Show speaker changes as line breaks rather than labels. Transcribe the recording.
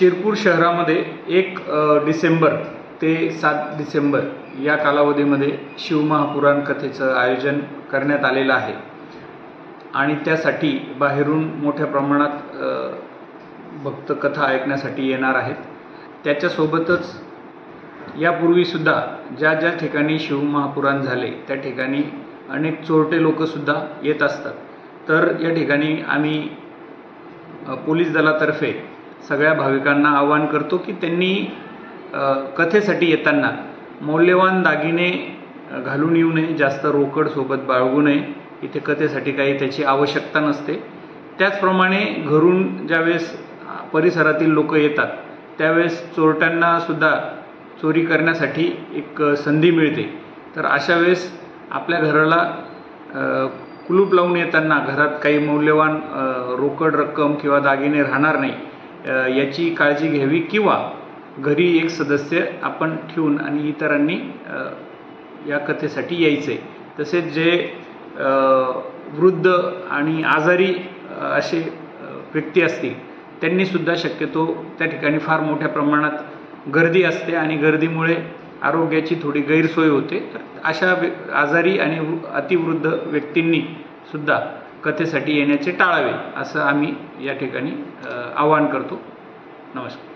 शिरपूर शहरामध्ये 1 डिसेंबर ते 7 डिसेंबर या कालावधीमध्ये शिवमहापुराण कथेचं आयोजन करण्यात आलेलं आहे आणि त्यासाठी बाहेरून मोठ्या प्रमाणात भक्त कथा ऐकण्यासाठी येणार आहेत। त्याच्यासोबतच यापूर्वीसुद्धा ज्या ज्या ठिकाणी शिवमहापुराण झाले त्या ठिकाणी अनेक चोरटे लोकसुद्धा येत असतात। तर या ठिकाणी आम्ही पोलीस दलातर्फे सगळ्या भाविकांना आवाहन करतो की त्यांनी कथेसाठी येताना मौल्यवान दागिने घालून येऊ नये, जास्त रोकड सोबत बाळगू नये। इथे कथेसाठी काही त्याची आवश्यकता नसते। त्याचप्रमाणे घरून ज्यावेळेस परिसरातील लोक येतात त्यावेळेस चोरट्यांना सुद्धा चोरी करण्यासाठी एक संधी मिळते। तर अशा वेळेस आपल्या घराला कुलूप लावून येताना घरात काही मौल्यवान रोकड रक्कम किंवा दागिने राहणार नाही याची काळजी घ्यावी, किंवा घरी एक सदस्य आपण ठेवून आणि इतरांनी या कथेसाठी यायचे। तसेच जे वृद्ध आणि आजारी असे व्यक्ती असतील त्यांनी सुद्धा शक्यतो त्या ठिकाणी फार मोठ्या प्रमाणात गर्दी असते आणि गर्दीमुळे आरोग्याची थोडी गैरसोय होते। तर अशा आजारी आणि अतिवृद्ध व्यक्तींनी सुद्धा कथेसाठी येण्याचे टाळावे असं आम्ही या ठिकाणी आवाहन करतो। नमस्कार।